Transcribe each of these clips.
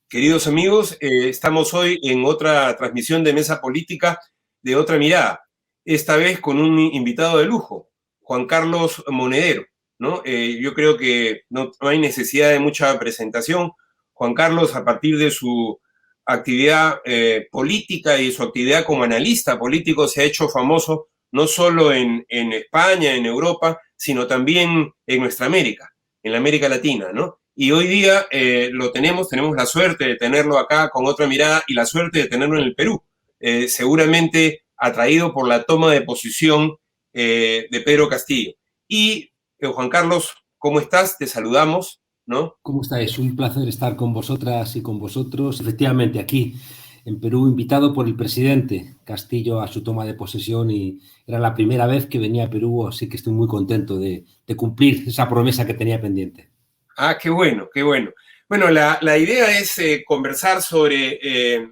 Queridos amigos, estamos hoy en otra transmisión de Mesa Política de Otra Mirada, esta vez con un invitado de lujo, Juan Carlos Monedero, ¿no? Yo creo que no hay necesidad de mucha presentación. Juan Carlos, a partir de su actividad política y su actividad como analista político, se ha hecho famoso no solo en España, en Europa, sino también en nuestra América, en la América Latina, ¿no? Y hoy día tenemos la suerte de tenerlo acá con Otra Mirada y la suerte de tenerlo en el Perú, seguramente atraído por la toma de posición de Pedro Castillo. Y Juan Carlos, ¿cómo estás? Te saludamos, ¿no? ¿Cómo estáis? Un placer estar con vosotras y con vosotros. Efectivamente, aquí en Perú, invitado por el presidente Castillo a su toma de posesión y era la primera vez que venía a Perú, así que estoy muy contento de cumplir esa promesa que tenía pendiente. Ah, qué bueno, qué bueno. Bueno, la idea es conversar sobre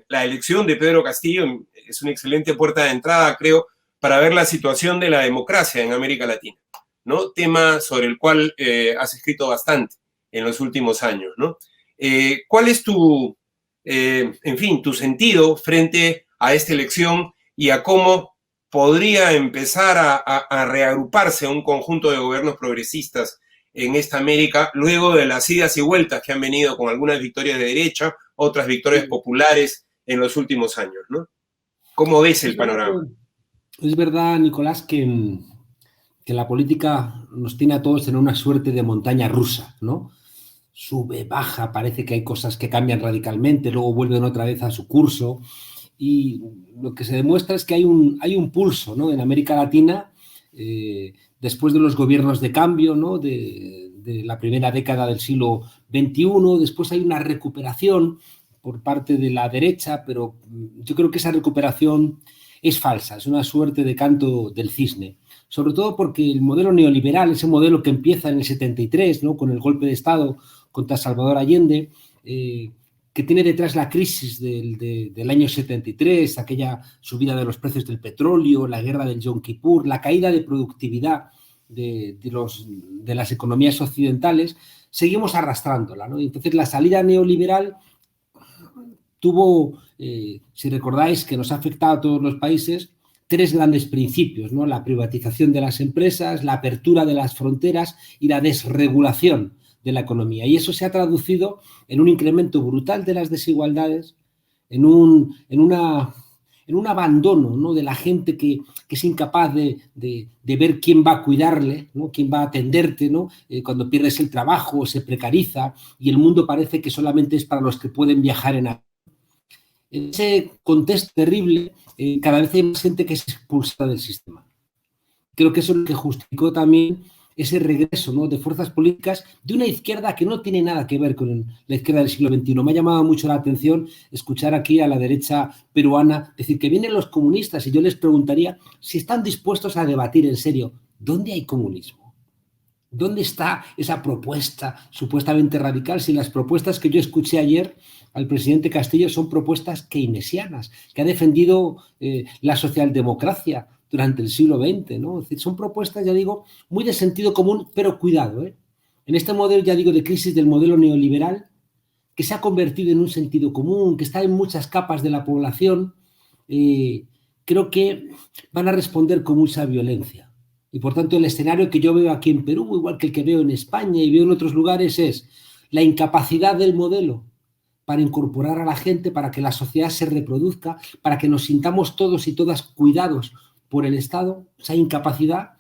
la elección de Pedro Castillo. Es una excelente puerta de entrada, creo, para ver la situación de la democracia en América Latina, ¿no? Tema sobre el cual has escrito bastante en los últimos años, ¿no? ¿Cuál es en fin, tu sentido frente a esta elección y a cómo podría empezar a reagruparse un conjunto de gobiernos progresistas en esta América, luego de las idas y vueltas que han venido con algunas victorias de derecha, otras victorias populares en los últimos años, ¿no? ¿Cómo ves el panorama? Es verdad, Nicolás, que la política nos tiene a todos en una suerte de montaña rusa, ¿no? Sube, baja, parece que hay cosas que cambian radicalmente, luego vuelven otra vez a su curso. Y lo que se demuestra es que hay un pulso, ¿no? En América Latina, después de los gobiernos de cambio, ¿no? De la primera década del siglo XXI, después hay una recuperación por parte de la derecha, pero yo creo que esa recuperación es falsa, es una suerte de canto del cisne, sobre todo porque el modelo neoliberal, ese modelo que empieza en el 73, ¿no? Con el golpe de Estado contra Salvador Allende, que tiene detrás la crisis del año 73, aquella subida de los precios del petróleo, la guerra del Yom Kippur, la caída de productividad de las economías occidentales, seguimos arrastrándola, ¿no? Entonces la salida neoliberal tuvo, si recordáis, que nos ha afectado a todos los países, tres grandes principios, ¿no? La privatización de las empresas, la apertura de las fronteras y la desregulación de la economía. Y eso se ha traducido en un incremento brutal de las desigualdades, en un abandono, ¿no? De la gente que es incapaz de ver quién va a cuidarle, ¿no? Quién va a atenderte, ¿no? Cuando pierdes el trabajo, se precariza y el mundo parece que solamente es para los que pueden viajar en avión. En ese contexto terrible, cada vez hay más gente que es expulsada del sistema. Creo que eso es lo que justificó también ese regreso, ¿no? De fuerzas políticas de una izquierda que no tiene nada que ver con la izquierda del siglo XXI. Me ha llamado mucho la atención escuchar aquí a la derecha peruana decir que vienen los comunistas y yo les preguntaría si están dispuestos a debatir en serio, ¿dónde hay comunismo? ¿Dónde está esa propuesta supuestamente radical? Si las propuestas que yo escuché ayer al presidente Castillo son propuestas keynesianas, que ha defendido la socialdemocracia durante el siglo XX, ¿no? Es decir, son propuestas, ya digo, muy de sentido común, pero cuidado, ¿eh? En este modelo, ya digo, de crisis del modelo neoliberal, que se ha convertido en un sentido común, que está en muchas capas de la población, creo que van a responder con mucha violencia. Y por tanto, el escenario que yo veo aquí en Perú, igual que el que veo en España y veo en otros lugares, es la incapacidad del modelo para incorporar a la gente, para que la sociedad se reproduzca, para que nos sintamos todos y todas cuidados por el Estado, esa incapacidad,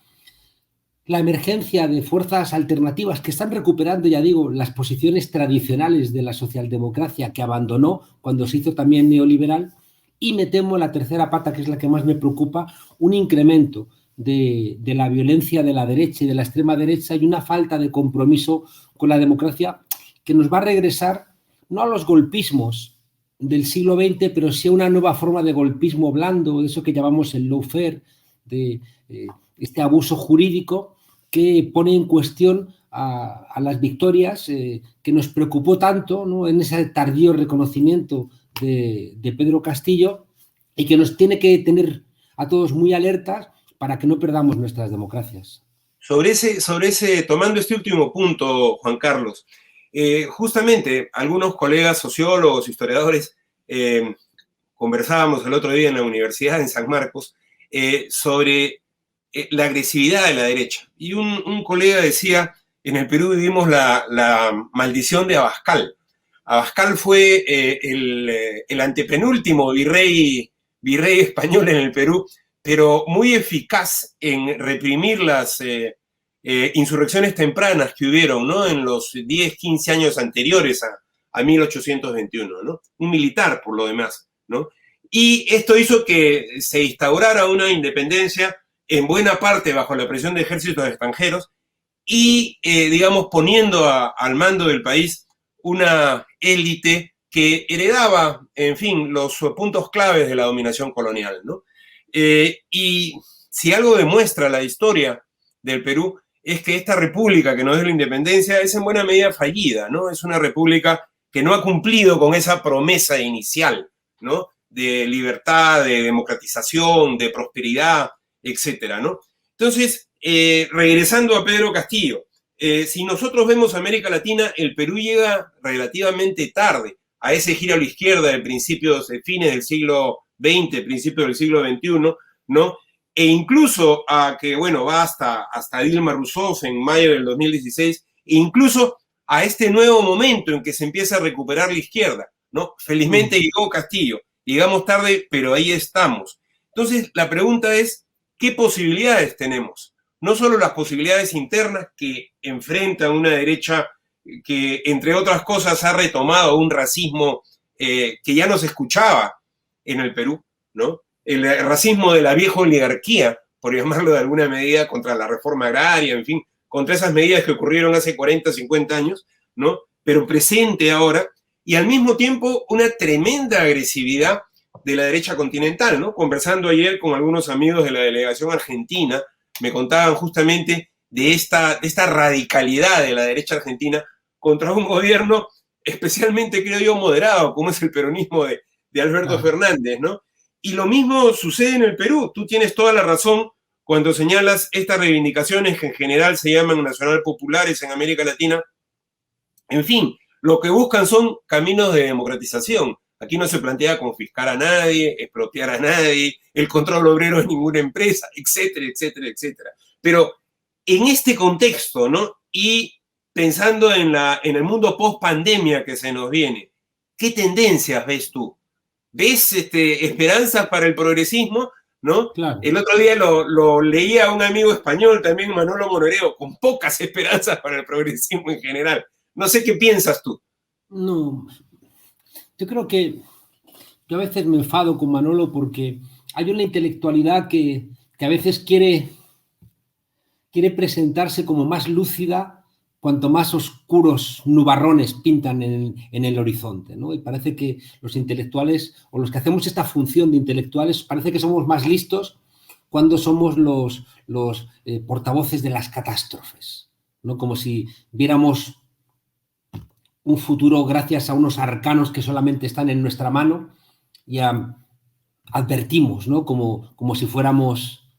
la emergencia de fuerzas alternativas que están recuperando, ya digo, las posiciones tradicionales de la socialdemocracia que abandonó cuando se hizo también neoliberal, y me temo la tercera pata, que es la que más me preocupa, un incremento de la violencia de la derecha y de la extrema derecha y una falta de compromiso con la democracia que nos va a regresar no a los golpismos del siglo XX, pero sí a una nueva forma de golpismo blando, de eso que llamamos el lawfare, de este abuso jurídico que pone en cuestión a las victorias que nos preocupó tanto, ¿no? En ese tardío reconocimiento de Pedro Castillo y que nos tiene que tener a todos muy alertas para que no perdamos nuestras democracias. Tomando este último punto, Juan Carlos, Justamente, algunos colegas sociólogos, historiadores, conversábamos el otro día en la universidad en San Marcos sobre la agresividad de la derecha. Y un colega decía, en el Perú vivimos la maldición de Abascal. Abascal fue el antepenúltimo virrey español en el Perú, pero muy eficaz en reprimir las insurrecciones tempranas que hubieron, ¿no? En los 10, 15 años anteriores a 1821, ¿no? Un militar, por lo demás, ¿no? Y esto hizo que se instaurara una independencia en buena parte bajo la presión de ejércitos extranjeros y, digamos, poniendo al mando del país una élite que heredaba, en fin, los puntos claves de la dominación colonial, ¿no? Y si algo demuestra la historia del Perú es que esta república que nos dio la independencia es en buena medida fallida, ¿no? Es una república que no ha cumplido con esa promesa inicial, ¿no? De libertad, de democratización, de prosperidad, etcétera, ¿no? Entonces, regresando a Pedro Castillo, si nosotros vemos América Latina, el Perú llega relativamente tarde a ese giro a la izquierda de principios, de fines del siglo XX, principios del siglo XXI, ¿no? E incluso a que, bueno, va hasta Dilma Rousseff en mayo del 2016, e incluso a este nuevo momento en que se empieza a recuperar la izquierda, ¿no? Felizmente llegó Castillo, llegamos tarde, pero ahí estamos. Entonces, la pregunta es, ¿qué posibilidades tenemos? No solo las posibilidades internas que enfrentan una derecha que, entre otras cosas, ha retomado un racismo que ya no se escuchaba en el Perú, ¿no? El racismo de la vieja oligarquía, por llamarlo de alguna medida, contra la reforma agraria, en fin, contra esas medidas que ocurrieron hace 40, 50 años, ¿no? Pero presente ahora, y al mismo tiempo una tremenda agresividad de la derecha continental, ¿no? Conversando ayer con algunos amigos de la delegación argentina, me contaban justamente de esta radicalidad de la derecha argentina contra un gobierno especialmente, creo yo, moderado, como es el peronismo de Alberto Fernández, ¿no? Y lo mismo sucede en el Perú. Tú tienes toda la razón cuando señalas estas reivindicaciones que en general se llaman nacional populares en América Latina. En fin, lo que buscan son caminos de democratización. Aquí no se plantea confiscar a nadie, expropiar a nadie, el control obrero de ninguna empresa, etcétera, etcétera, etcétera. Pero en este contexto, ¿no? Y pensando en el mundo post-pandemia que se nos viene, ¿qué tendencias ves tú? ¿Ves esperanzas para el progresismo? ¿No? Claro. El otro día lo leía a un amigo español, también Manolo Monoreo, con pocas esperanzas para el progresismo en general. No sé qué piensas tú. No, yo creo que yo a veces me enfado con Manolo porque hay una intelectualidad que a veces quiere presentarse como más lúcida cuanto más oscuros nubarrones pintan en el horizonte, ¿no? Y parece que los intelectuales, o los que hacemos esta función de intelectuales, parece que somos más listos cuando somos los portavoces de las catástrofes, ¿no? Como si viéramos un futuro gracias a unos arcanos que solamente están en nuestra mano y advertimos, ¿no? Como si fuéramos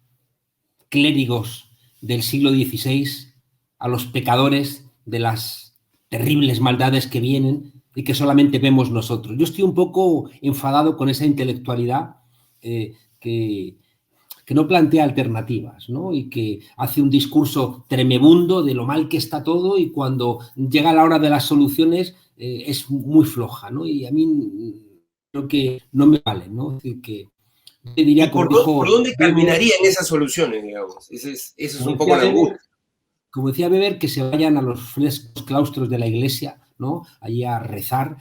clérigos del siglo XVI a los pecadores de las terribles maldades que vienen y que solamente vemos nosotros. Yo estoy un poco enfadado con esa intelectualidad que no plantea alternativas, ¿no? Y que hace un discurso tremebundo de lo mal que está todo y cuando llega la hora de las soluciones es muy floja, ¿no? Y a mí creo que no me vale, ¿no? Es decir, que te diría, ¿Y por dónde caminarían esas soluciones, digamos? Eso es un poco la angustia. Como decía Weber, que se vayan a los frescos claustros de la iglesia, ¿no? Allí a rezar,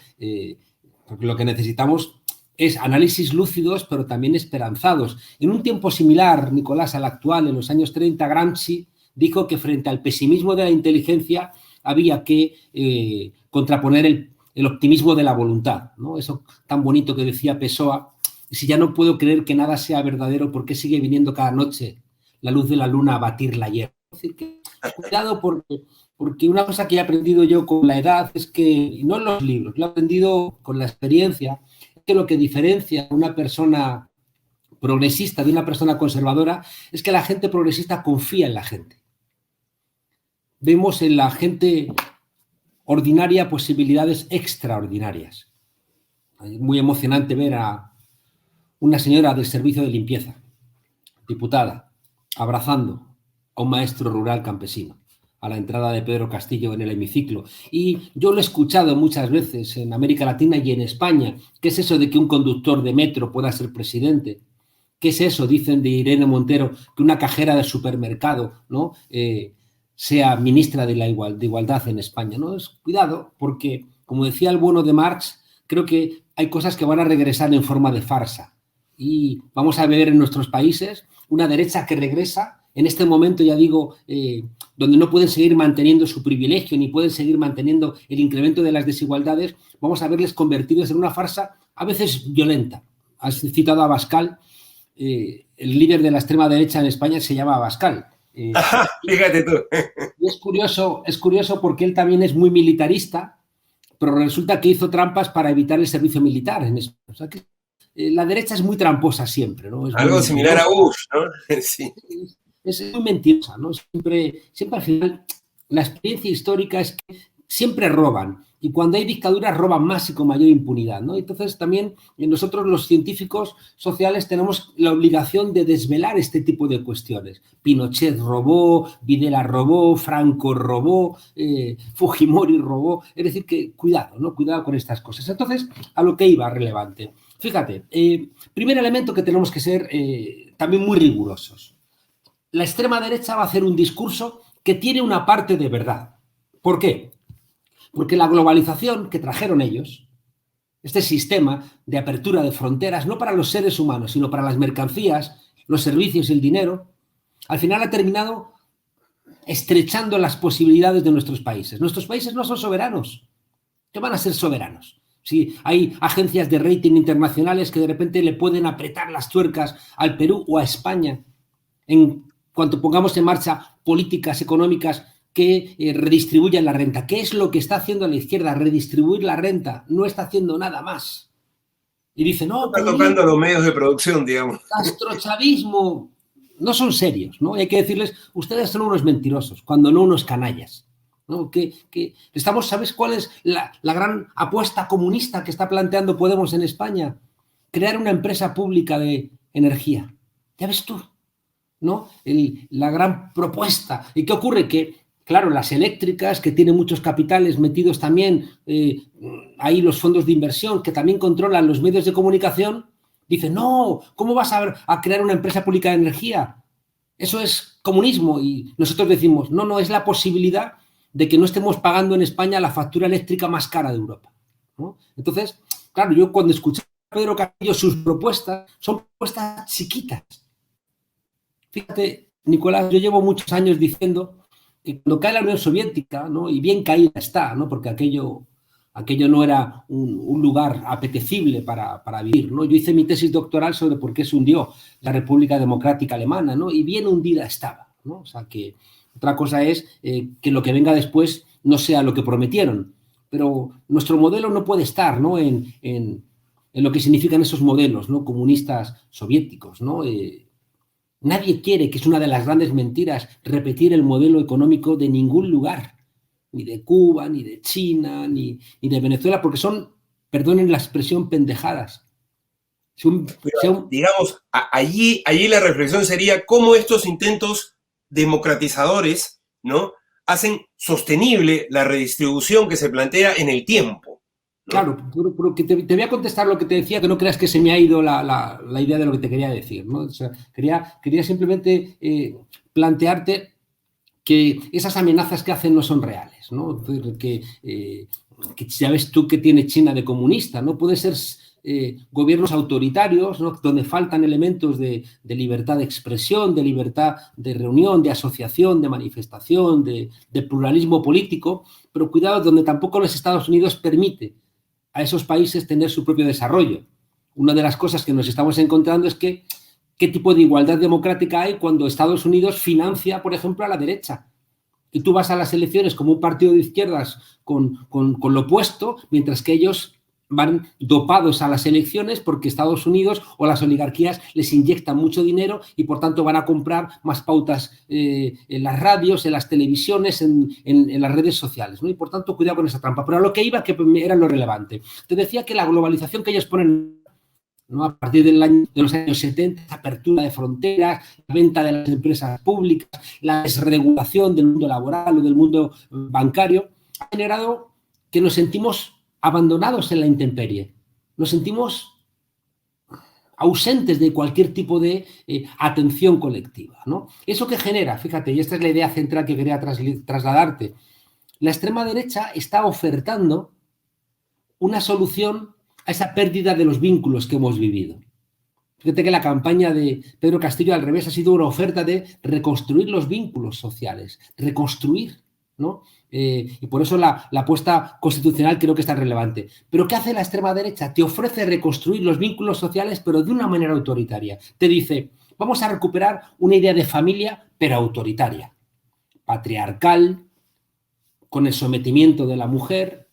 porque lo que necesitamos es análisis lúcidos, pero también esperanzados. En un tiempo similar, Nicolás, al actual, en los años 30, Gramsci dijo que frente al pesimismo de la inteligencia había que contraponer el optimismo de la voluntad, ¿no? Eso tan bonito que decía Pessoa. Si ya no puedo creer que nada sea verdadero, ¿por qué sigue viniendo cada noche la luz de la luna a batir la hierba? Es decir, que cuidado porque una cosa que he aprendido yo con la edad es que, y no en los libros, lo he aprendido con la experiencia, es que lo que diferencia a una persona progresista de una persona conservadora es que la gente progresista confía en la gente. Vemos en la gente ordinaria a posibilidades extraordinarias. Es muy emocionante ver a una señora del servicio de limpieza, diputada, abrazando a un maestro rural campesino a la entrada de Pedro Castillo en el hemiciclo. Y yo lo he escuchado muchas veces en América Latina y en España. ¿Qué es eso de que un conductor de metro pueda ser presidente? ¿Qué es eso, dicen de Irene Montero, que una cajera de supermercado, ¿no? Sea ministra de igualdad en España, ¿no? Cuidado, porque, como decía el bueno de Marx, creo que hay cosas que van a regresar en forma de farsa. Y vamos a ver en nuestros países una derecha que regresa, en este momento, ya digo, donde no pueden seguir manteniendo su privilegio ni pueden seguir manteniendo el incremento de las desigualdades, vamos a verles convertidos en una farsa a veces violenta. Has citado a Abascal, el líder de la extrema derecha en España se llama Abascal. Fíjate tú. Y es curioso porque él también es muy militarista, pero resulta que hizo trampas para evitar el servicio militar en España. O sea que la derecha es muy tramposa siempre, ¿no? Es algo similar a Bush, ¿no? Sí. Es muy mentirosa, ¿no? Siempre al final, la experiencia histórica es que siempre roban. Y cuando hay dictaduras roban más y con mayor impunidad, ¿no? Entonces también nosotros los científicos sociales tenemos la obligación de desvelar este tipo de cuestiones. Pinochet robó, Videla robó, Franco robó, Fujimori robó. Es decir, que cuidado, ¿no? Cuidado con estas cosas. Entonces, a lo que iba relevante. Fíjate, primer elemento que tenemos que ser también muy rigurosos. La extrema derecha va a hacer un discurso que tiene una parte de verdad. ¿Por qué? Porque la globalización que trajeron ellos, este sistema de apertura de fronteras, no para los seres humanos, sino para las mercancías, los servicios y el dinero, al final ha terminado estrechando las posibilidades de nuestros países. Nuestros países no son soberanos. ¿Qué van a ser soberanos? Si hay agencias de rating internacionales que de repente le pueden apretar las tuercas al Perú o a España en cuanto pongamos en marcha políticas económicas que redistribuyan la renta. ¿Qué es lo que está haciendo la izquierda? Redistribuir la renta. No está haciendo nada más. Y dice, no, está tocando los medios de producción, digamos. Castrochavismo. No son serios, ¿no? Hay que decirles, ustedes son unos mentirosos, cuando no unos canallas, ¿no? Que estamos, ¿sabes cuál es la gran apuesta comunista que está planteando Podemos en España? Crear una empresa pública de energía. Ya ves tú, ¿no? La gran propuesta. ¿Y qué ocurre? Que claro, las eléctricas, que tienen muchos capitales metidos también, ahí los fondos de inversión, que también controlan los medios de comunicación, dicen, no, ¿cómo vas a crear una empresa pública de energía? Eso es comunismo. Y nosotros decimos, no, es la posibilidad de que no estemos pagando en España la factura eléctrica más cara de Europa, ¿no? Entonces, claro, yo cuando escuché a Pedro Castillo, sus propuestas son propuestas chiquitas. Fíjate, Nicolás, yo llevo muchos años diciendo que cuando cae la Unión Soviética, ¿no? Y bien caída está, ¿no? Porque aquello no era un lugar apetecible para vivir, ¿no? Yo hice mi tesis doctoral sobre por qué se hundió la República Democrática Alemana, ¿no? Y bien hundida estaba, ¿no? O sea, que otra cosa es que lo que venga después no sea lo que prometieron. Pero nuestro modelo no puede estar, ¿no? en lo que significan esos modelos, ¿no? Comunistas soviéticos, ¿no? Nadie quiere, que es una de las grandes mentiras, repetir el modelo económico de ningún lugar, ni de Cuba, ni de China, ni de Venezuela, porque son, perdonen la expresión, pendejadas. Digamos, allí la reflexión sería cómo estos intentos democratizadores, ¿no?, hacen sostenible la redistribución que se plantea en el tiempo, ¿no? Claro, pero que te voy a contestar lo que te decía, que no creas que se me ha ido la idea de lo que te quería decir, ¿no? O sea, quería simplemente plantearte que esas amenazas que hacen no son reales, ¿no? Que ya ves tú que tiene China de comunista, ¿no? Puede ser gobiernos autoritarios, ¿no? Donde faltan elementos de libertad de expresión, de libertad de reunión, de asociación, de manifestación, de pluralismo político, pero cuidado, donde tampoco los Estados Unidos permite a esos países tener su propio desarrollo. Una de las cosas que nos estamos encontrando es que qué tipo de igualdad democrática hay cuando Estados Unidos financia, por ejemplo, a la derecha. Y tú vas a las elecciones como un partido de izquierdas con lo opuesto, mientras que ellos van dopados a las elecciones porque Estados Unidos o las oligarquías les inyectan mucho dinero y por tanto van a comprar más pautas en las radios, en las televisiones, en las redes sociales, ¿no? Y por tanto, cuidado con esa trampa. Pero a lo que iba, que era lo relevante. Te decía que la globalización que ellos ponen, ¿no?, a partir de los años 70, la apertura de fronteras, la venta de las empresas públicas, la desregulación del mundo laboral o del mundo bancario, ha generado que nos sentimos abandonados en la intemperie. Nos sentimos ausentes de cualquier tipo de atención colectiva, ¿no? ¿Eso que genera? Fíjate, y esta es la idea central que quería trasladarte. La extrema derecha está ofertando una solución a esa pérdida de los vínculos que hemos vivido. Fíjate que la campaña de Pedro Castillo, al revés, ha sido una oferta de reconstruir los vínculos sociales, reconstruir, ¿no? Y por eso la apuesta constitucional creo que es tan relevante. ¿Pero qué hace la extrema derecha? Te ofrece reconstruir los vínculos sociales, pero de una manera autoritaria. Te dice, vamos a recuperar una idea de familia, pero autoritaria, patriarcal, con el sometimiento de la mujer,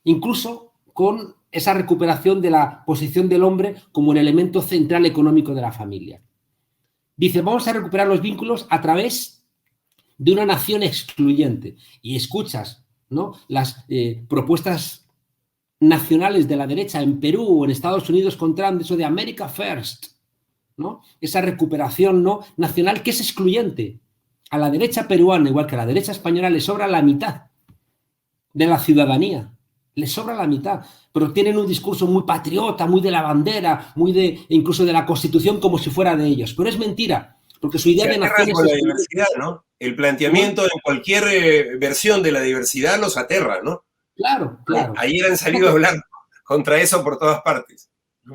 incluso con esa recuperación de la posición del hombre como el elemento central económico de la familia. Dice, vamos a recuperar los vínculos a través de una nación excluyente. Y escuchas, ¿no?, las propuestas nacionales de la derecha en Perú o en Estados Unidos con Trump, eso de America First, ¿no? Esa recuperación, ¿no?, nacional que es excluyente. A la derecha peruana, igual que a la derecha española, le sobra la mitad de la ciudadanía. Les sobra la mitad, pero tienen un discurso muy patriota, muy de la bandera, muy de incluso de la Constitución como si fuera de ellos. Pero es mentira, porque su idea de nación es la diversidad, ¿no? El planteamiento en cualquier versión de la diversidad los aterra, ¿no? Claro, claro. Ayer han salido a hablar contra eso por todas partes.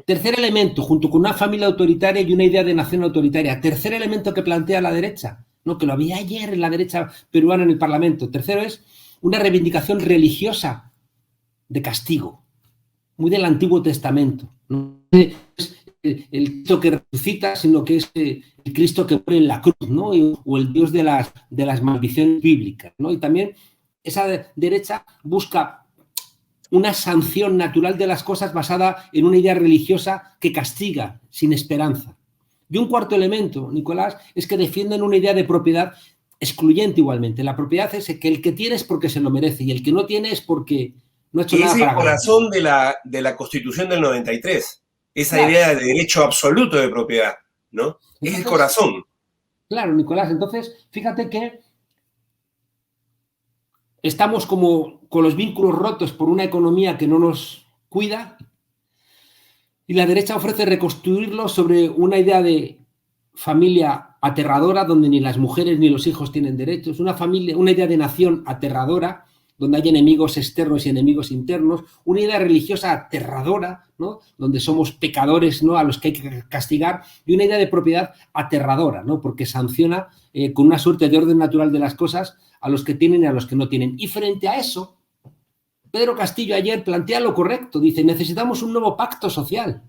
Tercer elemento, junto con una familia autoritaria y una idea de nación autoritaria. Tercer elemento que plantea la derecha, ¿no?, que lo había ayer en la derecha peruana en el Parlamento. Tercero es una reivindicación religiosa de castigo, muy del Antiguo Testamento. No es el Cristo que resucita, sino que es el Cristo que muere en la cruz, ¿no?, o el Dios de las maldiciones bíblicas, ¿no? Y también esa derecha busca una sanción natural de las cosas basada en una idea religiosa que castiga sin esperanza. Y un cuarto elemento, Nicolás, es que defienden una idea de propiedad excluyente igualmente. La propiedad es que el que tiene es porque se lo merece y el que no tiene es porque no ha hecho nada para ganar. Es el corazón de la Constitución del 93. Esa idea de derecho absoluto de propiedad, ¿no? Entonces, es el corazón. Claro, Nicolás. Entonces, fíjate que estamos como con los vínculos rotos por una economía que no nos cuida y la derecha ofrece reconstruirlo sobre una idea de familia aterradora donde ni las mujeres ni los hijos tienen derechos, una idea de nación aterradora donde hay enemigos externos y enemigos internos, una idea religiosa aterradora, ¿no?, donde somos pecadores, ¿no?, a los que hay que castigar, y una idea de propiedad aterradora, ¿no?, porque sanciona con una suerte de orden natural de las cosas a los que tienen y a los que no tienen. Y frente a eso, Pedro Castillo ayer plantea lo correcto, dice, necesitamos un nuevo pacto social,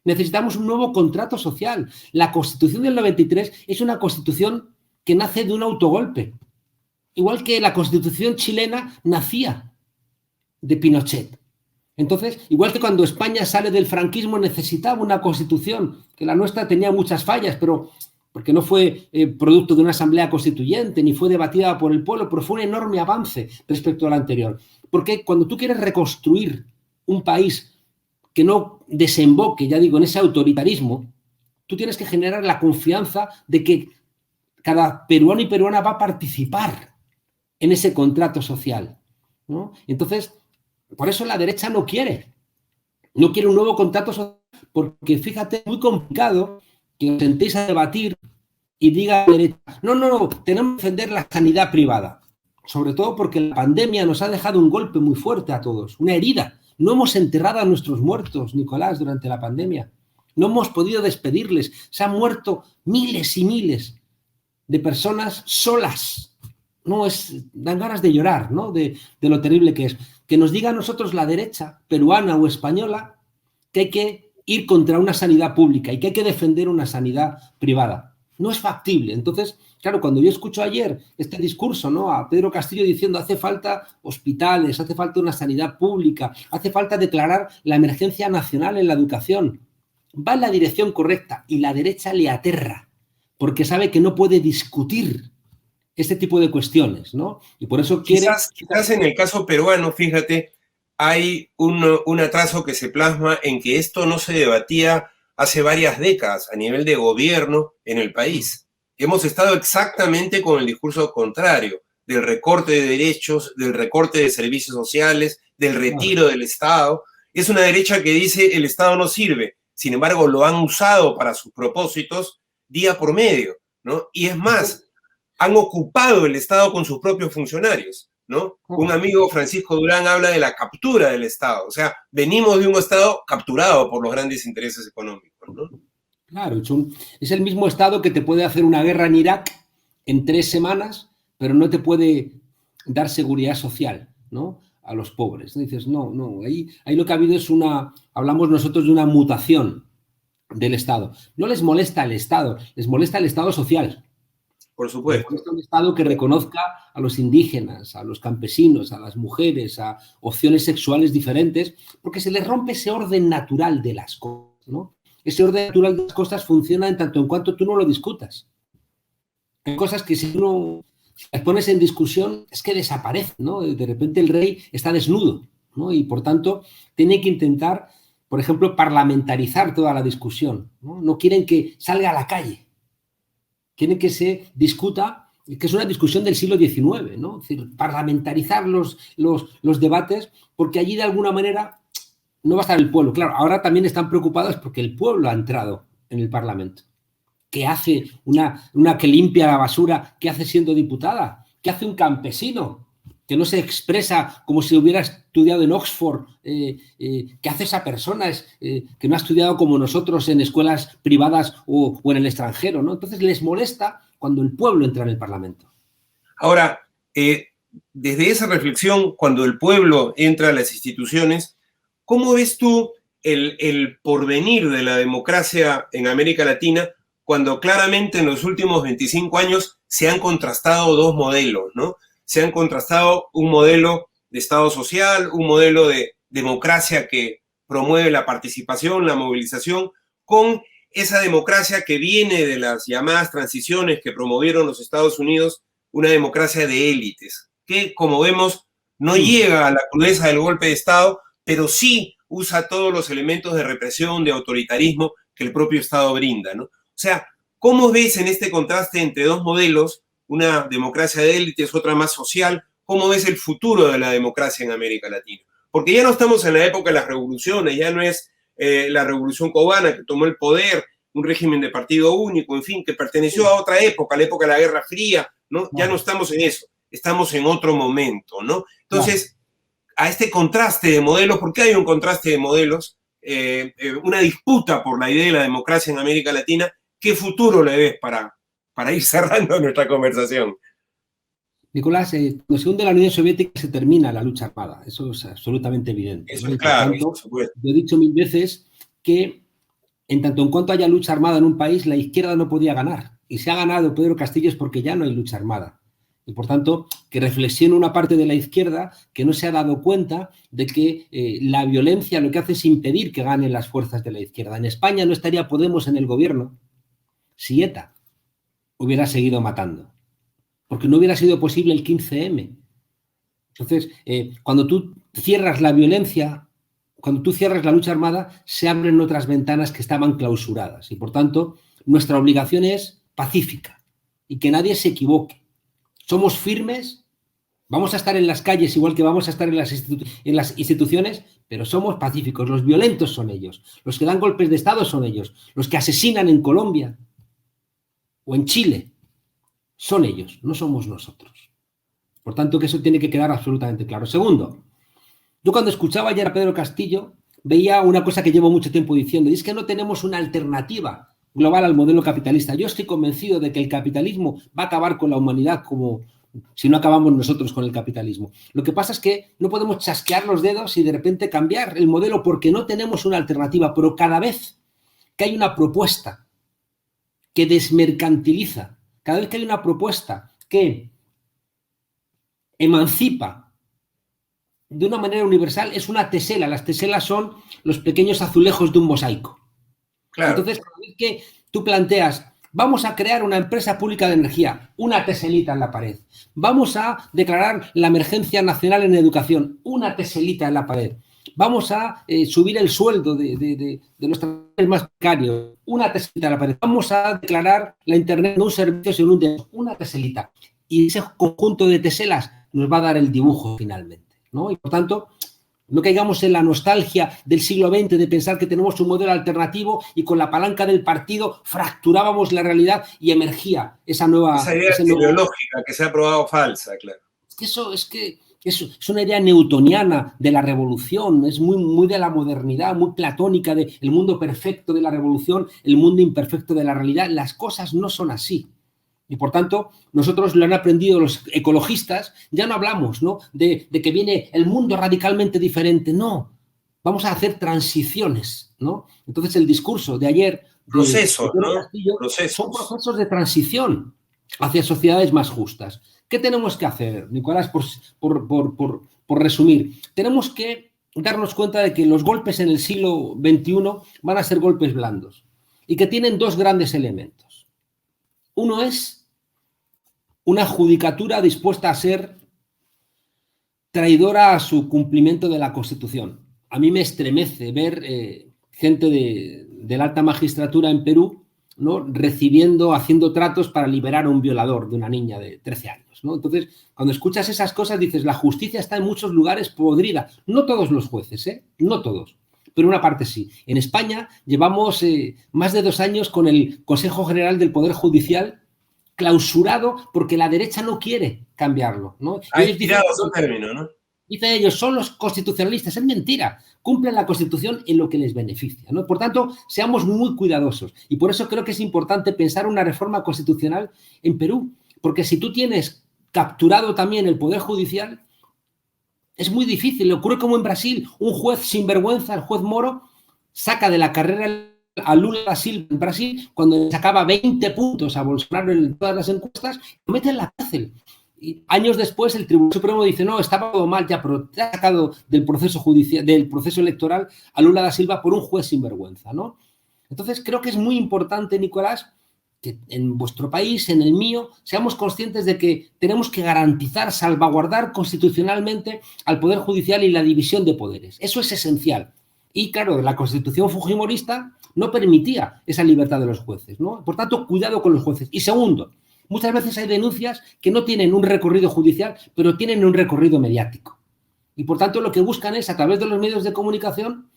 necesitamos un nuevo contrato social. La Constitución del 93 es una Constitución que nace de un autogolpe, igual que la Constitución chilena nacía de Pinochet. Entonces, igual que cuando España sale del franquismo necesitaba una Constitución, que la nuestra tenía muchas fallas, pero porque no fue producto de una asamblea constituyente, ni fue debatida por el pueblo, pero fue un enorme avance respecto a la anterior. Porque cuando tú quieres reconstruir un país que no desemboque, ya digo, en ese autoritarismo, tú tienes que generar la confianza de que cada peruano y peruana va a participar en ese contrato social, ¿no? Entonces, por eso la derecha no quiere un nuevo contrato social, porque fíjate, es muy complicado que os sentéis a debatir y diga la derecha, no, tenemos que defender la sanidad privada, sobre todo porque la pandemia nos ha dejado un golpe muy fuerte a todos, una herida. No hemos enterrado a nuestros muertos, Nicolás, durante la pandemia. No hemos podido despedirles. Se han muerto miles y miles de personas solas. No, dan ganas de llorar, ¿no?, de lo terrible que es. Que nos diga a nosotros la derecha, peruana o española, que hay que ir contra una sanidad pública y que hay que defender una sanidad privada. No es factible. Entonces, claro, cuando yo escucho ayer este discurso, ¿no?, a Pedro Castillo diciendo hace falta hospitales, hace falta una sanidad pública, hace falta declarar la emergencia nacional en la educación, va en la dirección correcta y la derecha le aterra porque sabe que no puede discutir este tipo de cuestiones, ¿no? Y por eso quiere... Quizás en el caso peruano, fíjate, hay un atraso que se plasma en que esto no se debatía hace varias décadas a nivel de gobierno en el país. Hemos estado exactamente con el discurso contrario, del recorte de derechos, del recorte de servicios sociales, del retiro del Estado. Es una derecha que dice el Estado no sirve, sin embargo lo han usado para sus propósitos día por medio, ¿no? Y es más, han ocupado el Estado con sus propios funcionarios, ¿no? Un amigo, Francisco Durán, habla de la captura del Estado. O sea, venimos de un Estado capturado por los grandes intereses económicos, ¿no? Claro, es el mismo Estado que te puede hacer una guerra en Irak en 3 semanas, pero no te puede dar seguridad social, ¿no?, a los pobres. Dices, no, ahí lo que ha habido es hablamos nosotros de una mutación del Estado. No les molesta el Estado, les molesta el Estado social. Por supuesto. Un Estado que reconozca a los indígenas, a los campesinos, a las mujeres, a opciones sexuales diferentes, porque se les rompe ese orden natural de las cosas, ¿no? Ese orden natural de las cosas funciona en tanto en cuanto tú no lo discutas. Hay cosas que si las pones en discusión es que desaparecen, ¿no? De repente el rey está desnudo, ¿no? Y por tanto tiene que intentar, por ejemplo, parlamentarizar toda la discusión, ¿no? No quieren que salga a la calle. Quieren que se discuta, que es una discusión del siglo XIX, ¿no? Es decir, parlamentarizar los debates, porque allí de alguna manera no va a estar el pueblo. Claro, ahora también están preocupados porque el pueblo ha entrado en el Parlamento. ¿Qué hace una que limpia la basura? ¿Qué hace siendo diputada? ¿Qué hace un campesino que no se expresa como si hubiera estudiado en Oxford? ¿Qué hace esa persona que no ha estudiado como nosotros en escuelas privadas o en el extranjero, ¿no? Entonces les molesta cuando el pueblo entra en el Parlamento. Ahora, desde esa reflexión, cuando el pueblo entra a las instituciones, ¿cómo ves tú el porvenir de la democracia en América Latina cuando claramente en los últimos 25 años se han contrastado dos modelos, ¿no? Se han contrastado un modelo de Estado social, un modelo de democracia que promueve la participación, la movilización, con esa democracia que viene de las llamadas transiciones que promovieron los Estados Unidos, una democracia de élites, que, como vemos, no llega a la crudeza del golpe de Estado, pero sí usa todos los elementos de represión, de autoritarismo que el propio Estado brinda, ¿no? O sea, ¿cómo ves en este contraste entre dos modelos, una democracia de élites, otra más social? ¿Cómo ves el futuro de la democracia en América Latina? Porque ya no estamos en la época de las revoluciones, ya no es la revolución cubana que tomó el poder, un régimen de partido único, en fin, que perteneció a otra época, la época de la Guerra Fría, ¿no? Ya no estamos en eso, estamos en otro momento, ¿no? Entonces, a este contraste de modelos, ¿por qué hay un contraste de modelos? Una disputa por la idea de la democracia en América Latina. ¿Qué futuro le ves para ir cerrando nuestra conversación? Nicolás, cuando se hunde la Unión Soviética se termina la lucha armada. Eso es absolutamente evidente. Eso ¿no? es claro, tanto, por supuesto. yo he dicho 1000 veces que en tanto en cuanto haya lucha armada en un país, la izquierda no podía ganar. Y si ha ganado Pedro Castillo es porque ya no hay lucha armada. Y por tanto, que reflexione una parte de la izquierda que no se ha dado cuenta de que la violencia lo que hace es impedir que ganen las fuerzas de la izquierda. En España no estaría Podemos en el gobierno si ETA hubiera seguido matando, porque no hubiera sido posible el 15M. Entonces, cuando tú cierras la violencia, cuando tú cierras la lucha armada, se abren otras ventanas que estaban clausuradas y, por tanto, nuestra obligación es pacífica y que nadie se equivoque. Somos firmes, vamos a estar en las calles igual que vamos a estar en las instituciones, pero somos pacíficos. Los violentos son ellos, los que dan golpes de Estado son ellos, los que asesinan en Colombia o en Chile son ellos, no somos nosotros. Por tanto, que eso tiene que quedar absolutamente claro. Segundo, yo cuando escuchaba ayer a Pedro Castillo veía una cosa que llevo mucho tiempo diciendo, y es que no tenemos una alternativa global al modelo capitalista. Yo estoy convencido de que el capitalismo va a acabar con la humanidad como si no acabamos nosotros con el capitalismo. Lo que pasa es que no podemos chasquear los dedos y de repente cambiar el modelo porque no tenemos una alternativa, pero cada vez que hay una propuesta que desmercantiliza, cada vez que hay una propuesta que emancipa de una manera universal, es una tesela. Las teselas son los pequeños azulejos de un mosaico. Claro. Entonces, cada vez que tú planteas, vamos a crear una empresa pública de energía, una teselita en la pared. Vamos a declarar la emergencia nacional en educación, una teselita en la pared. Vamos a subir el sueldo de los trabajadores más precarios, una teselita en la pared. Vamos a declarar la Internet no un servicio, sino un derecho, una teselita. Y ese conjunto de teselas nos va a dar el dibujo finalmente, ¿no? Y por tanto, no caigamos en la nostalgia del siglo XX de pensar que tenemos un modelo alternativo y con la palanca del partido fracturábamos la realidad y emergía esa nueva... Esa idea ideológica que se ha probado falsa, claro. Es que eso es una idea newtoniana de la revolución, es muy de la modernidad, muy platónica del mundo perfecto de la revolución, el mundo imperfecto de la realidad. Las cosas no son así. Y por tanto, nosotros lo han aprendido los ecologistas, ya no hablamos, ¿no?, de que viene el mundo radicalmente diferente, no, vamos a hacer transiciones, ¿no? Entonces el discurso de ayer procesos, ¿no? Castillo, son procesos de transición hacia sociedades más justas. ¿Qué tenemos que hacer, Nicolás, por resumir? Tenemos que darnos cuenta de que los golpes en el siglo XXI van a ser golpes blandos y que tienen dos grandes elementos. Uno es una judicatura dispuesta a ser traidora a su cumplimiento de la Constitución. A mí me estremece ver gente de la alta magistratura en Perú, ¿no?, haciendo tratos para liberar a un violador de una niña de 13 años, ¿no? Entonces, cuando escuchas esas cosas dices, la justicia está en muchos lugares podrida. No todos los jueces, no todos, pero una parte sí. En España llevamos más de 2 años con el Consejo General del Poder Judicial clausurado porque la derecha no quiere cambiarlo, ¿no? Ha estirado su término, ¿no? Dicen ellos, son los constitucionalistas. Es mentira. Cumplen la Constitución en lo que les beneficia, ¿no? Por tanto, seamos muy cuidadosos. Y por eso creo que es importante pensar una reforma constitucional en Perú. Porque si tú tienes capturado también el Poder Judicial, es muy difícil. Le ocurre como en Brasil. Un juez sinvergüenza, el juez Moro, saca de la carrera a Lula da Silva en Brasil, cuando sacaba 20 puntos a Bolsonaro en todas las encuestas, lo mete en la cárcel. Y años después el Tribunal Supremo dice, no, estaba todo mal ya, pero te ha sacado del proceso judicial, del proceso electoral a Lula da Silva por un juez sinvergüenza, ¿no? Entonces creo que es muy importante, Nicolás, que en vuestro país, en el mío, seamos conscientes de que tenemos que garantizar, salvaguardar constitucionalmente al Poder Judicial y la división de poderes. Eso es esencial. Y claro, la Constitución fujimorista no permitía esa libertad de los jueces, ¿no? Por tanto, cuidado con los jueces. Y segundo, muchas veces hay denuncias que no tienen un recorrido judicial, pero tienen un recorrido mediático. Y por tanto, lo que buscan es, a través de los medios de comunicación,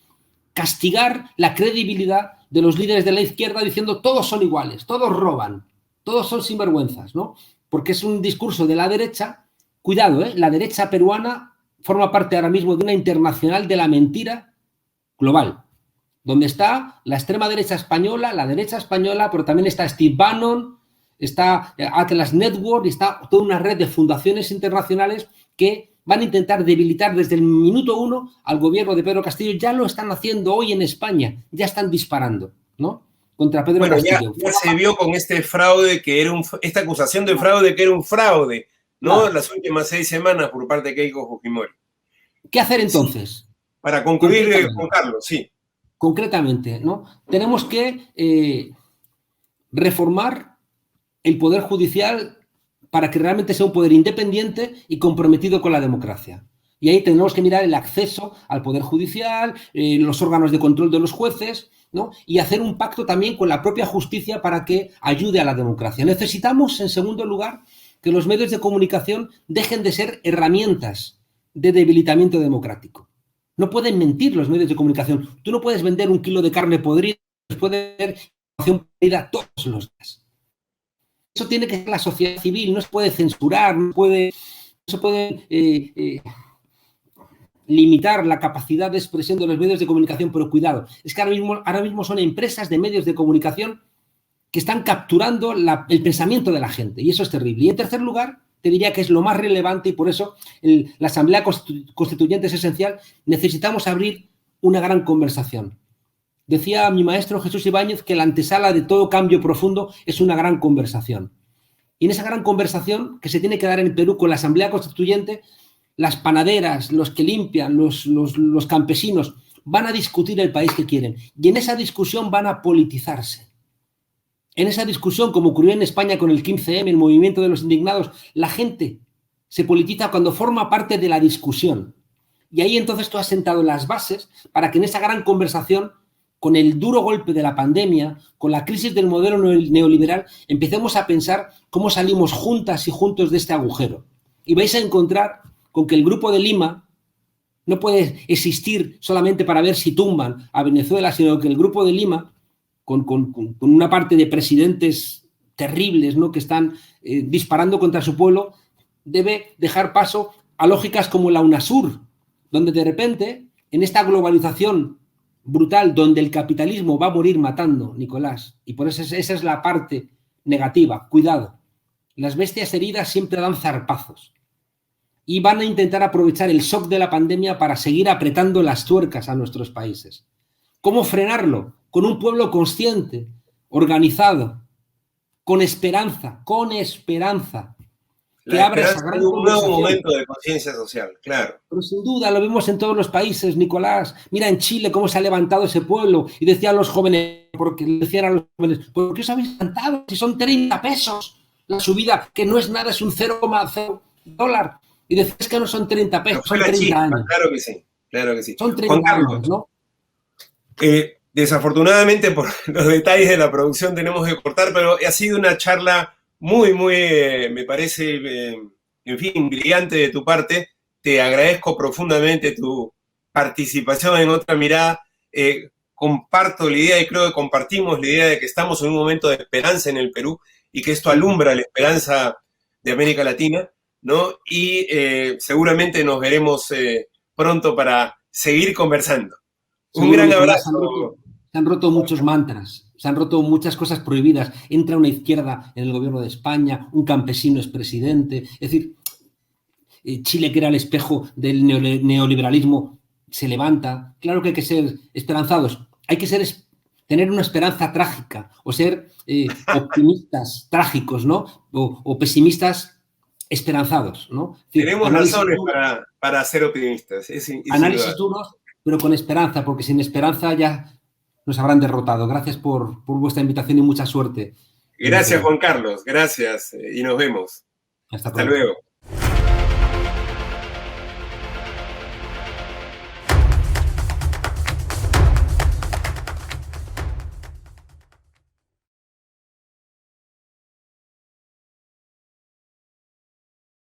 castigar la credibilidad de los líderes de la izquierda diciendo todos son iguales, todos roban, todos son sinvergüenzas, ¿no? Porque es un discurso de la derecha. Cuidado, la derecha peruana forma parte ahora mismo de una internacional de la mentira global, donde está la extrema derecha española, pero también está Steve Bannon, está Atlas Network y está toda una red de fundaciones internacionales que van a intentar debilitar desde el minuto 1 al gobierno de Pedro Castillo. Ya lo están haciendo hoy en España, ya están disparando, ¿no?, contra Pedro Castillo. Ya se vio con este fraude que era esta acusación de fraude que era un fraude, ¿no? Las últimas 6 semanas por parte de Keiko Fujimori. ¿Qué hacer entonces? Sí. Para concluir, Juan Carlos, sí. Concretamente, ¿no? Tenemos que reformar el Poder Judicial para que realmente sea un poder independiente y comprometido con la democracia. Y ahí tenemos que mirar el acceso al Poder Judicial, los órganos de control de los jueces, ¿no?, y hacer un pacto también con la propia justicia para que ayude a la democracia. Necesitamos, en segundo lugar, que los medios de comunicación dejen de ser herramientas de debilitamiento democrático. No pueden mentir los medios de comunicación. Tú no puedes vender 1 kilo de carne podrida, puedes vender información podrida todos los días. Eso tiene que ser la sociedad civil, no se puede censurar, no se puede limitar la capacidad de expresión de los medios de comunicación, pero cuidado, es que ahora mismo son empresas de medios de comunicación que están capturando el pensamiento de la gente, y eso es terrible. Y en tercer lugar, te diría que es lo más relevante, y por eso la Asamblea Constituyente es esencial, necesitamos abrir una gran conversación. Decía mi maestro Jesús Ibáñez que la antesala de todo cambio profundo es una gran conversación. Y en esa gran conversación que se tiene que dar en el Perú con la Asamblea Constituyente, las panaderas, los que limpian, los campesinos, van a discutir el país que quieren. Y en esa discusión van a politizarse. En esa discusión, como ocurrió en España con el 15M, el movimiento de los indignados, la gente se politiza cuando forma parte de la discusión. Y ahí entonces tú has sentado las bases para que en esa gran conversación, con el duro golpe de la pandemia, con la crisis del modelo neoliberal, empecemos a pensar cómo salimos juntas y juntos de este agujero. Y vais a encontrar con que el Grupo de Lima no puede existir solamente para ver si tumban a Venezuela, sino que el Grupo de Lima, con una parte de presidentes terribles, ¿no?, que están disparando contra su pueblo, debe dejar paso a lógicas como la UNASUR, donde de repente, en esta globalización brutal, donde el capitalismo va a morir matando, Nicolás, y por eso esa es la parte negativa. Cuidado, las bestias heridas siempre dan zarpazos y van a intentar aprovechar el shock de la pandemia para seguir apretando las tuercas a nuestros países. ¿Cómo frenarlo? Con un pueblo consciente, organizado, con esperanza, que abra esa gran un nuevo momento de conciencia social, claro. Pero sin duda lo vemos en todos los países, Nicolás. Mira en Chile cómo se ha levantado ese pueblo y decían los jóvenes, ¿por qué os habéis levantado? Si son 30 pesos la subida, que no es nada, es un 0,0 dólar. Y decís que no son 30 pesos, son 30 años. Claro que sí, claro que sí. Son 30 años, ¿no? Desafortunadamente, por los detalles de la producción tenemos que cortar, pero ha sido una charla muy, me parece, en fin, brillante de tu parte. Te agradezco profundamente tu participación en Otra Mirada. Comparto la idea y creo que compartimos la idea de que estamos en un momento de esperanza en el Perú y que esto alumbra la esperanza de América Latina, ¿no? Y seguramente nos veremos pronto para seguir conversando. Un gran abrazo. Se han roto muchos mantras, se han roto muchas cosas prohibidas. Entra una izquierda en el gobierno de España, un campesino es presidente. Es decir, Chile, que era el espejo del neoliberalismo, se levanta. Claro que hay que ser esperanzados. Hay que tener una esperanza trágica o ser optimistas trágicos, ¿no? O pesimistas esperanzados, ¿no? Es decir, tenemos razones para ser optimistas. Análisis duros, pero con esperanza, porque sin esperanza ya nos habrán derrotado. Gracias por vuestra invitación y mucha suerte. Gracias, Juan Carlos. Gracias y nos vemos. Hasta luego.